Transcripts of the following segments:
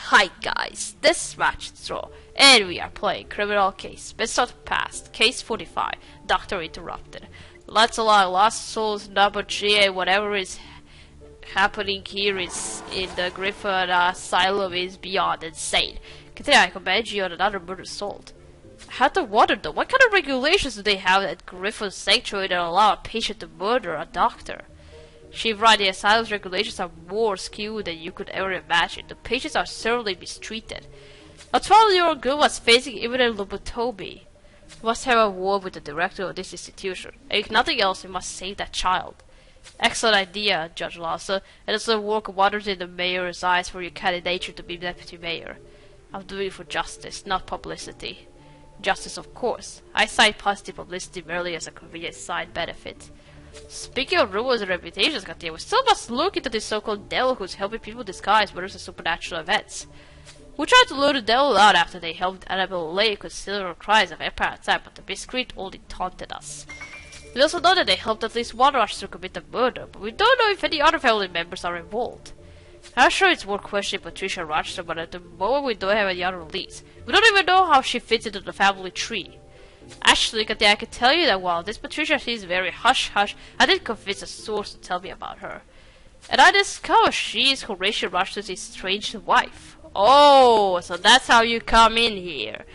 Hi guys, this is Rochester, and we are playing Criminal Case, Best of the Past, Case 45, Doctor Interrupted. Let's allow Lost Souls, number G, and whatever is happening here is in the Griffin asylum is beyond insane. Continue, I commend you on another murder solved. I had to wonder though, what kind of regulations do they have at Griffin Sanctuary that allow a patient to murder a doctor? She's right, the asylum's regulations are more skewed than you could ever imagine. The patients are certainly mistreated. A 12-year-old girl was facing imminent lobotomy. You must have a word with the director of this institution. And if nothing else, you must save that child. Excellent idea, Judge Lawson. And it's the work of wonders in the mayor's eyes for your candidature to be deputy mayor. I'm doing it for justice, not publicity. Justice, of course. I cite positive publicity merely as a convenient side benefit. Speaking of rumors and reputations, Katia, we still must look into this so-called devil who's helping people disguise murders and supernatural events. We tried to lure the devil out after they helped Annabelle Lay conceal her cries of empire attack, but the miscreant only taunted us. We also know that they helped at least one Rochester commit the murder, but we don't know if any other family members are involved. I'm sure it's worth questioning Patricia Rochester, but at the moment we don't have any other leads. We don't even know how she fits into the family tree. Actually, Katia, I can tell you that while this Patricia seems very hush-hush, I did convince a source to tell me about her. And I discovered she is Horatio Rochester's estranged wife. Oh, so that's how you come in here.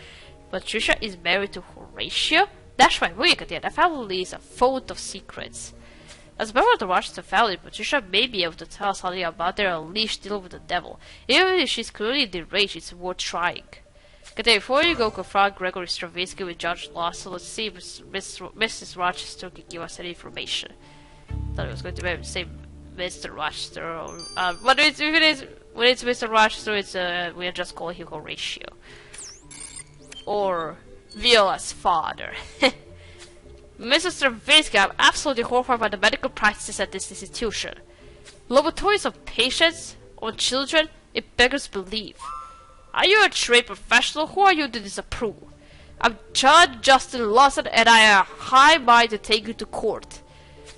Patricia is married to Horatio? That's right, really, Katia, that family is a font of secrets. As a member of the Rochester family, Patricia may be able to tell us something about their alleged deal with the devil. Even if she's clearly deranged, it's worth trying. Okay, before you go confront Gregory Stravinsky with Judge Lawson, let's see if Mrs. Rochester can give us any information. I thought it was going to be say Mr. Rochester, or, but when it's Mr. Rochester, it's we are just calling him Horatio. Or Viola's father. Mrs. Stravinsky, I'm absolutely horrified by the medical practices at this institution. Lobotomies of patients, on children, it beggars belief. Are you a trained professional? Who are you to disapprove? I'm Judge Justin Lawson, and I have a high mind to take you to court.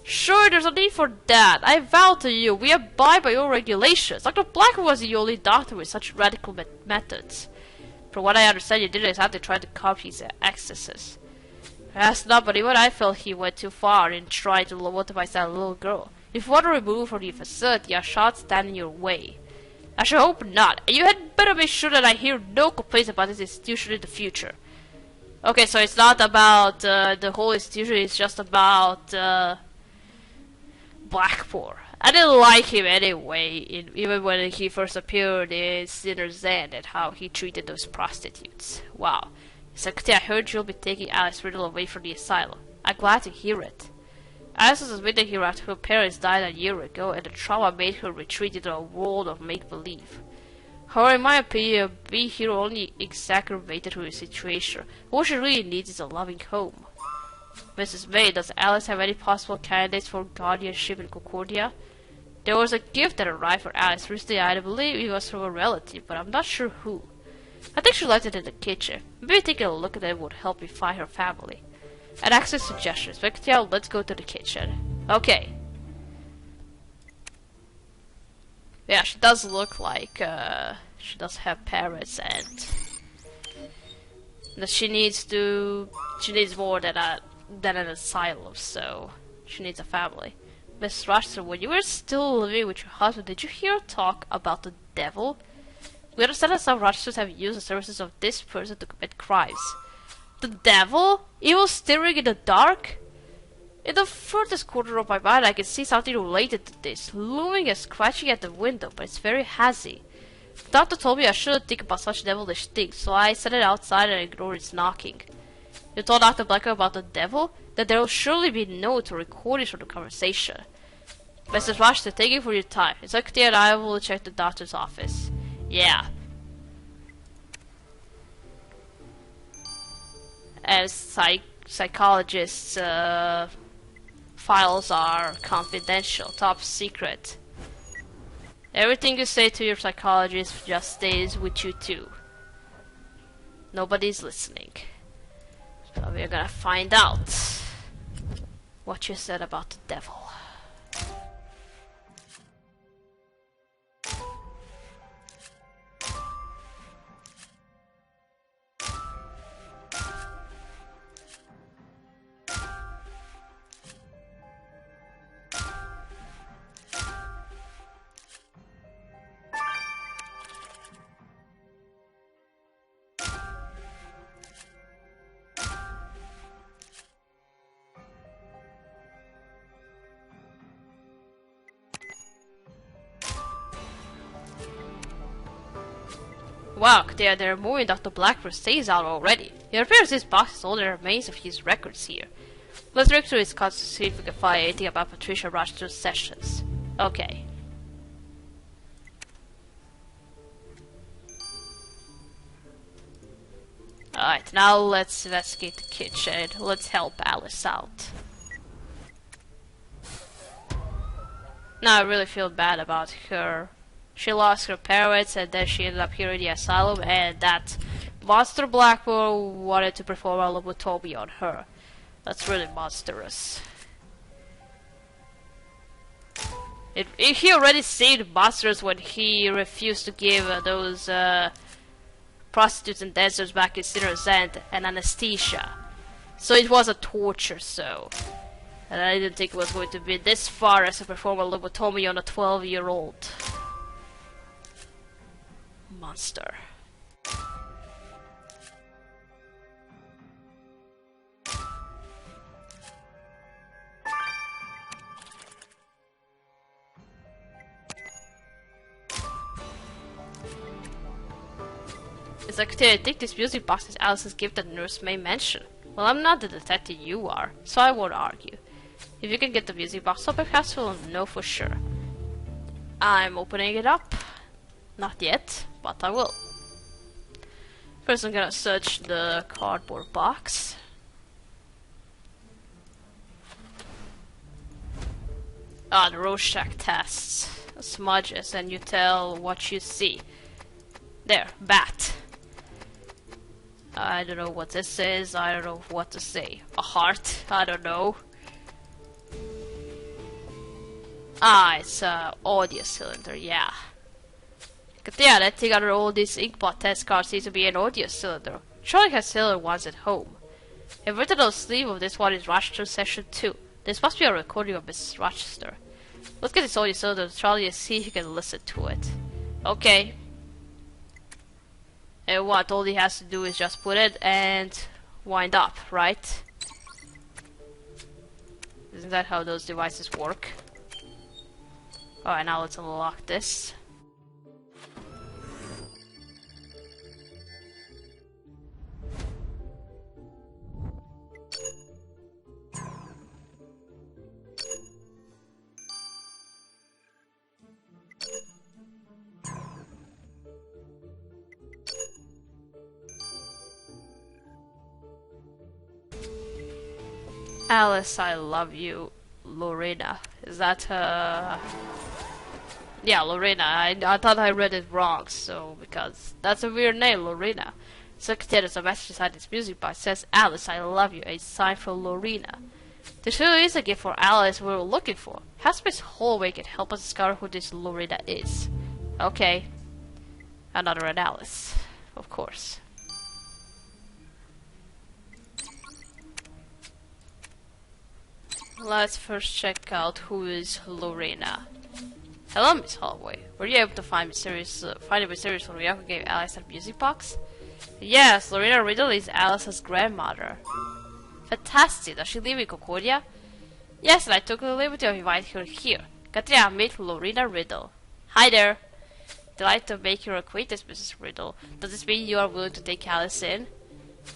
Sure, there's no need for that. I vow to you, we abide by your regulations. Dr. Blackwood was the only doctor with such radical methods. From what I understand, you didn't exactly try to copy his excesses. Perhaps not, but even I felt he went too far in trying to lobotomize that little girl. If you want to remove from the facility, I shan't stand in your way. I should hope not, and you had better make sure that I hear no complaints about this institution in the future. Okay, so it's not about the whole institution, it's just about Blackmore. I didn't like him anyway, even when he first appeared in Sinner's End and how he treated those prostitutes. Wow. Secretary, I heard you'll be taking Alice Riddle away from the asylum. I'm glad to hear it. Alice was admitted here after her parents died a year ago, and the trauma made her retreat into a world of make-believe. However, in my opinion, being here only exacerbated her situation. What she really needs is a loving home. Mrs. May, does Alice have any possible candidates for guardianship in Concordia? There was a gift that arrived for Alice recently. I believe it was from a relative, but I'm not sure who. I think she left it in the kitchen. Maybe taking a look at it would help me find her family. And access suggestions. Victoria, let's go to the kitchen. Okay. Yeah, she does look like she does have parents, and that she needs more than an asylum, so she needs a family. Miss Rochester, when you were still living with your husband, did you hear talk about the devil? We understand that some Rochesters have used the services of this person to commit crimes. The devil? Evil staring in the dark? In the furthest corner of my mind, I can see something related to this, looming and scratching at the window, but it's very hazy. The doctor told me I shouldn't think about such devilish things, so I set it outside and ignored its knocking. You told Dr. Blacker about the devil? Then there will surely be notes or recordings from the conversation. Mrs. Rochester, thank you for your time. It's okay, and I will check the doctor's office. Yeah. And psychologists' files are confidential, top secret. Everything you say to your psychologist just stays with you too. Nobody's listening. So we're gonna find out what you said about the devil. Wow, they're moving Dr. Blackbird's stays out already. It appears this box has all the remains of his records here. Let's look through his cards to see if we can find anything about Patricia Rochester's sessions. Okay. Alright, now let's investigate the kitchen. Let's help Alice out. Now I really feel bad about her. She lost her parents and then she ended up here in the asylum, and that monster Blackbird wanted to perform a lobotomy on her. That's really monstrous. He already seemed monstrous when he refused to give those prostitutes and dancers back in Sinner's End and anesthesia. So it was a torture, so. And I didn't think it was going to be this far as to perform a lobotomy on a 12-year-old. Monster. It's like, I think this music box is Alice's gift that Nurse May mentioned. Well, I'm not the detective you are, so I won't argue. If you can get the music box up, perhaps we'll know for sure. I'm opening it up. Not yet, but I will. First I'm gonna search the cardboard box. Ah, the Rorschach tests. Smudges, and you tell what you see. There, bat. I don't know what this is, I don't know what to say. A heart? I don't know. Ah, it's a audio cylinder, yeah. But yeah, that thing under all these inkpot test cards seems to be an audio cylinder. Charlie has similar ones at home. A written on the sleeve of this one is Rochester Session 2. This must be a recording of Mrs. Rochester. Let's get this audio cylinder to Charlie and see if he can listen to it. Okay. And what? All he has to do is just put it and wind up, right? Isn't that how those devices work? Alright, now let's unlock this. Alice, I love you, Lorena. Is that yeah, Lorena. I thought I read it wrong, so because that's a weird name, Lorena. Secretary, there's a message inside this music box. It says, Alice, I love you. A sign for Lorena. This really is a gift for Alice we were looking for. Haspin's hallway can help us discover who this Lorena is. Okay. Another an Alice. Of course. Let's first check out who is Lorena. Hello, Miss Holloway. Were you able to find a mysterious Lorena who gave Alice that music box? Yes, Lorena Riddle is Alice's grandmother. Fantastic. Does she live in Concordia? Yes, and I took the liberty of inviting her here. Katrina, meet Lorena Riddle. Hi there. Delighted to make your acquaintance, Mrs. Riddle. Does this mean you are willing to take Alice in?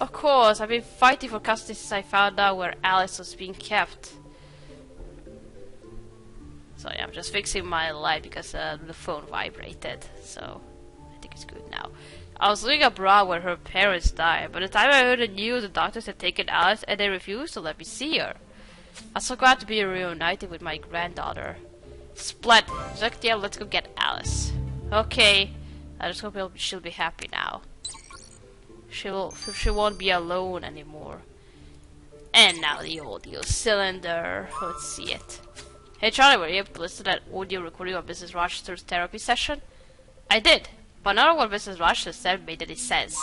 Of course. I've been fighting for custody since I found out where Alice was being kept. So yeah, I'm just fixing my light because the phone vibrated, so I think it's good now. I was living abroad where her parents died. By the time I heard the news, the doctors had taken Alice and they refused to let me see her. I'm so glad to be reunited with my granddaughter. Splendid. Yeah, let's go get Alice. Okay. I just hope she'll be happy now. She won't be alone anymore. And now the audio cylinder. Let's see it. Hey Charlie, were you able to listen to that audio recording of Mrs. Rochester's therapy session? I did, but none of what Mrs. Rochester said made any sense.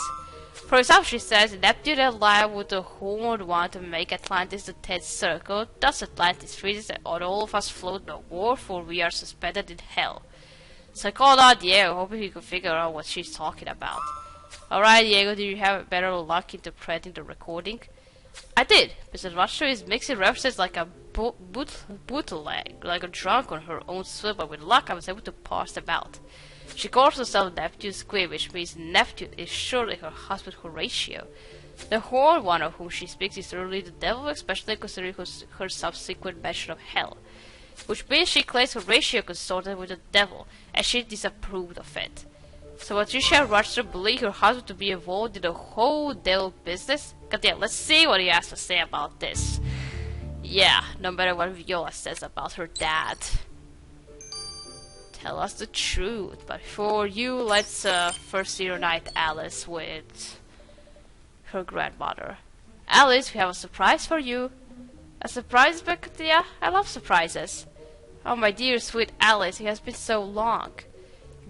For example, she says, Neptune aligned with the horned one to make Atlantis the 10th circle. Thus Atlantis freezes and all of us float no more, for we are suspended in hell. So I called out Diego, hoping he could figure out what she's talking about. Alright Diego, did you have better luck interpreting the recording? I did. Mrs. Rochester is mixing references like a bootleg, like a drunk on her own swim, but with luck I was able to parse them out. She calls herself Neptune's queen, which means Neptune is surely her husband Horatio. The Holy One of whom she speaks is really the devil, especially considering her subsequent mention of hell. Which means she claims Horatio consorted with the devil, and she disapproved of it. So Patricia Rochester believed her husband to be involved in the whole devil business? God damn, let's see what he has to say about this. Yeah, no matter what Viola says about her dad. Tell us the truth, but for you, let's first reunite Alice with her grandmother. Alice, we have a surprise for you. A surprise, Beccatia? I love surprises. Oh, my dear sweet Alice, it has been so long.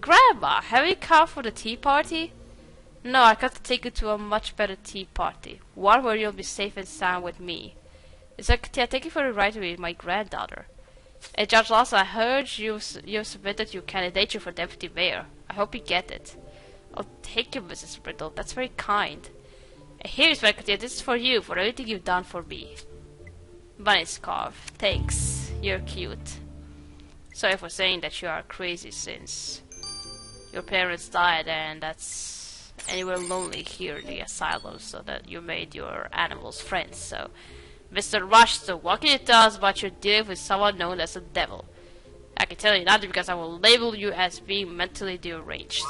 Grandma, have you come for the tea party? No, I got to take you to a much better tea party. One where you'll be safe and sound with me. Beccatia, thank you for the right to be my granddaughter. And Judge Lawson, I heard you submitted your candidature for deputy mayor. I hope you get it. Oh, thank you, Mrs. Brittle. That's very kind. And here's Beccatia. This is for you, for everything you've done for me. Bunny scarf. Thanks. You're cute. Sorry for saying that you are crazy since your parents died and you were lonely here in the asylum, so that you made your animals friends. So, Mr. Rochester, what can you tell us about your dealing with someone known as the devil? I can tell you nothing because I will label you as being mentally deranged.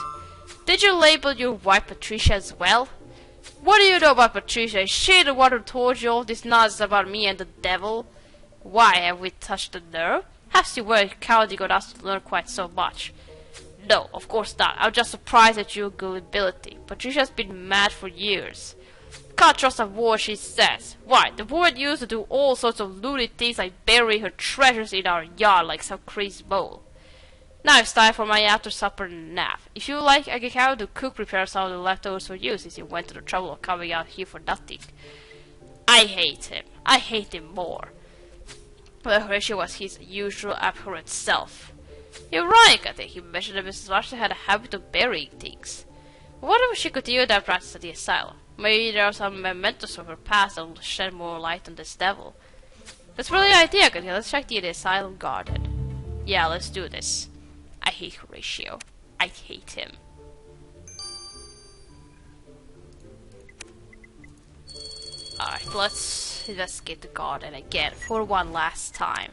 Did you label your wife Patricia as well? What do you know about Patricia? Is she the one who told you all this nonsense about me and the devil? Why, have we touched the nerve? Has you were cowardly enough to learn quite so much? No, of course not. I'm just surprised at your gullibility. Patricia's been mad for years. Can't trust a word she says. Why, the woman used to do all sorts of loony things like bury her treasures in our yard like some crazy mole. Now it's time for my after-supper nap. If you like, I can have the cook prepare some of the leftovers for you since you went to the trouble of coming out here for nothing. I hate him. I hate him more. But Horatio was his usual abhorrent self. You're right, I think. He mentioned that Mrs. Rochester had a habit of burying things. What if she continued that practice at the asylum? Maybe there are some mementos from her past that will shed more light on this devil. That's really an idea, Katia. Let's check the asylum garden. Yeah, let's do this. I hate Horatio. I hate him. Alright, let's investigate the garden again for one last time.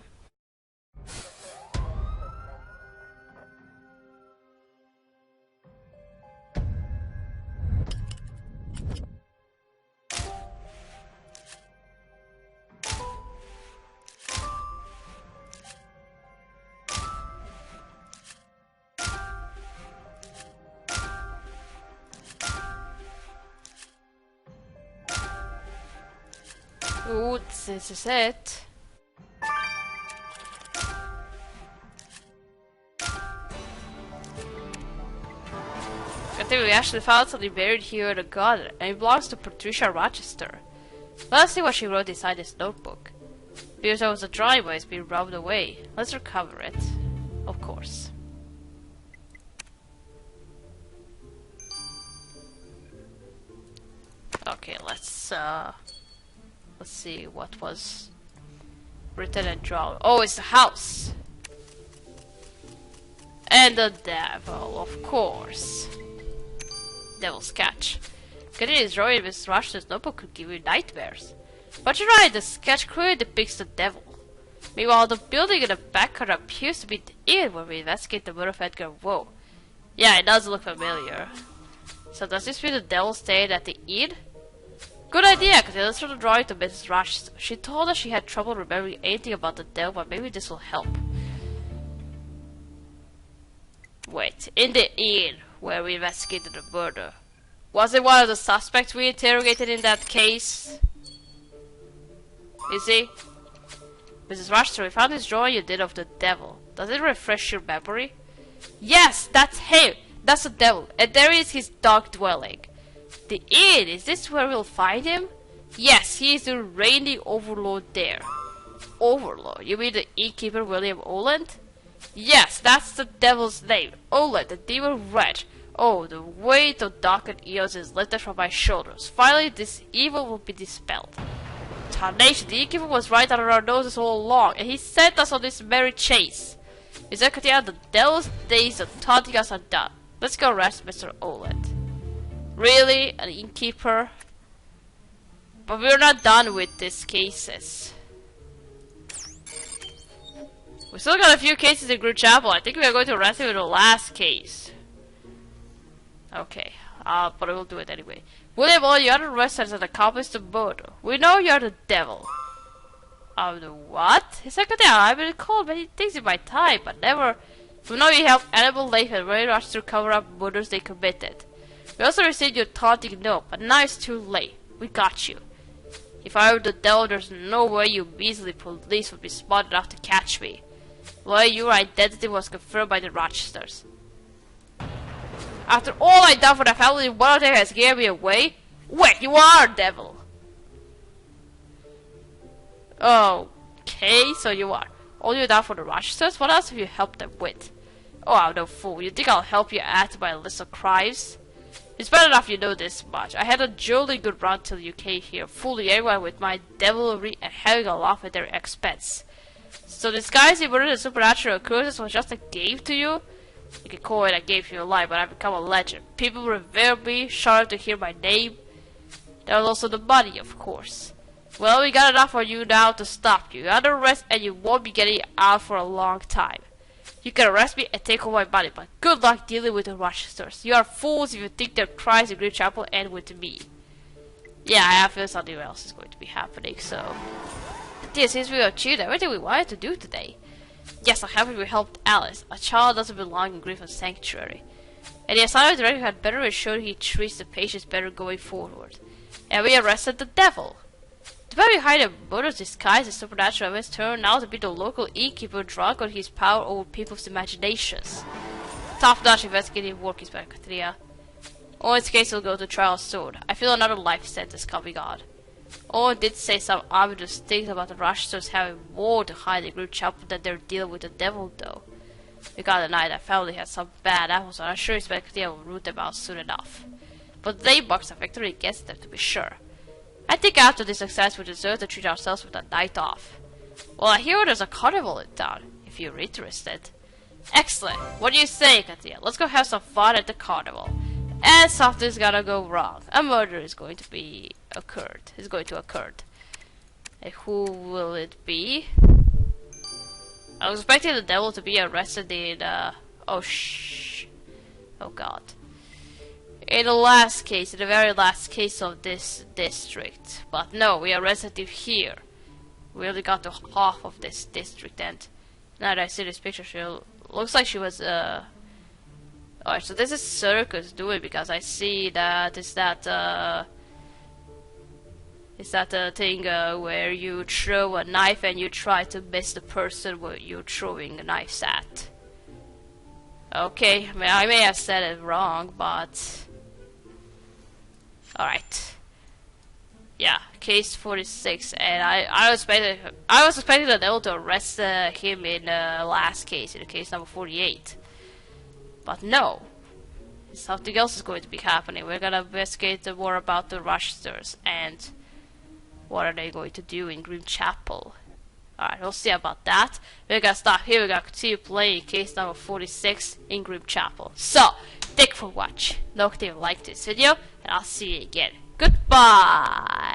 Ooh, this is it. I think we actually found something buried here in the garden, and it belongs to Patricia Rochester. Let's see what she wrote inside this notebook. Because there was a drawing, but it's been rubbed away. Let's recover it. Of course. Okay, let's see what was written and drawn. Oh, it's the house! And the devil, of course. Devil's sketch. Getting his drawing in Miss Rochester's notebook could give you nightmares. But you're right, the sketch clearly depicts the devil. Meanwhile, the building in the background appears to be the inn where we investigate the murder of Edgar Woe. Yeah, it does look familiar. So does this mean the devil stayed at the inn? Good idea, because let's show the drawing to Mrs. Rochester. She told us she had trouble remembering anything about the devil, but maybe this will help. Wait, in the inn where we investigated the murder. Was it one of the suspects we interrogated in that case? Is he? Mrs. Rochester, we found this drawing you did of the devil. Does it refresh your memory? Yes, that's him! That's the devil, and there is his dark dwelling. The inn, is this where we'll find him? Yes, he is the reigning overlord there. Overlord? You mean the innkeeper William Oland? Yes, that's the devil's name. Oland, the demon wretch. Oh, the weight of darkened eons is lifted from my shoulders. Finally, this evil will be dispelled. Tarnation, the innkeeper was right under our noses all along, and he sent us on this merry chase. Is that the devil's days of taunting us are done. Let's go arrest Mr. Olet. Really? An innkeeper? But we're not done with these cases. We still got a few cases in Group Chapel. I think we are going to arrest him in the last case. Okay, but we'll do it anyway. William, all you are arrested as an accomplice to murder. We know you're the devil. The what? His secretary, I've been called many things in my time, but never. We know you helped animal life and very much to cover up murders they committed. We also received your taunting note, but now it's too late. We got you. If I were the devil, there's no way you measly police would be smart enough to catch me. Well, your identity was confirmed by the Rochesters. After all I done for the family, one of them has given me away? Wait, you are a devil! Okay, so you are. All you done for the Rochesters? What else have you helped them with? Oh, I'm no fool. You think I'll help you add to my list of crimes? It's bad enough you know this much. I had a jolly good run till you came here, fooling everyone with my devilry and having a laugh at their expense. So disguising murder and supernatural occurrences was just a game to you? You can call it a game if you like, but I've become a legend. People revere me, shudder to hear my name. There was also the money, of course. Well, we got enough for you now to stop you. You're under arrest and you won't be getting out for a long time. You can arrest me and take all my money, but good luck dealing with the Rochesters. You are fools if you think their crimes in Great Chapel end with me. Yeah, I have feeling something else is going to be happening, so... Dear, since we achieved everything we wanted to do today. Yes, I'm happy we helped Alice. A child doesn't belong in Griffin Sanctuary. And the asylum director had better ensure he treats the patients better going forward. And we arrested the devil. The man behind the murder's disguise as supernatural events turned out to be the local innkeeper drunk on his power over people's imaginations. Top-notch investigative work, Inspector Katria. Owen's case will go to trial soon. I feel another life sentence coming on. Owen did say some ominous things about the Rochesters having more to hide in Group Chapel than they're dealing with the devil, though. We gotta deny that family has some bad apples, and I'm sure Inspector Katria will root them out soon enough. But they marks a victory against them, to be sure. I think after this success we deserve to treat ourselves with a night off. Well, I hear there's a carnival in town, if you're interested. Excellent. What do you say, Katia? Let's go have some fun at the carnival. And something's gonna go wrong. A murder is going to be occurred. Is going to occur. And who will it be? I was expecting the devil to be arrested in oh god. In the very last case of this district. But no, we arrested him here. We only got to half of this district, and now that I see this picture, she looks like she was alright, so this is circus doing, because I see that it's that thing where you throw a knife and you try to miss the person where you're throwing knives at. Okay, I may have said it wrong, but alright. Yeah, case 46, and I was expecting the devil to arrest him in last case, in case number 48. But no, something else is going to be happening. We're gonna investigate more about the Rochesters and what are they going to do in Green Chapel. Alright, we'll see about that. We're gonna stop here. We're gonna continue playing case number 46 in Green Chapel. So, thank you for watching. Don't forget to like this video, and I'll see you again. Goodbye.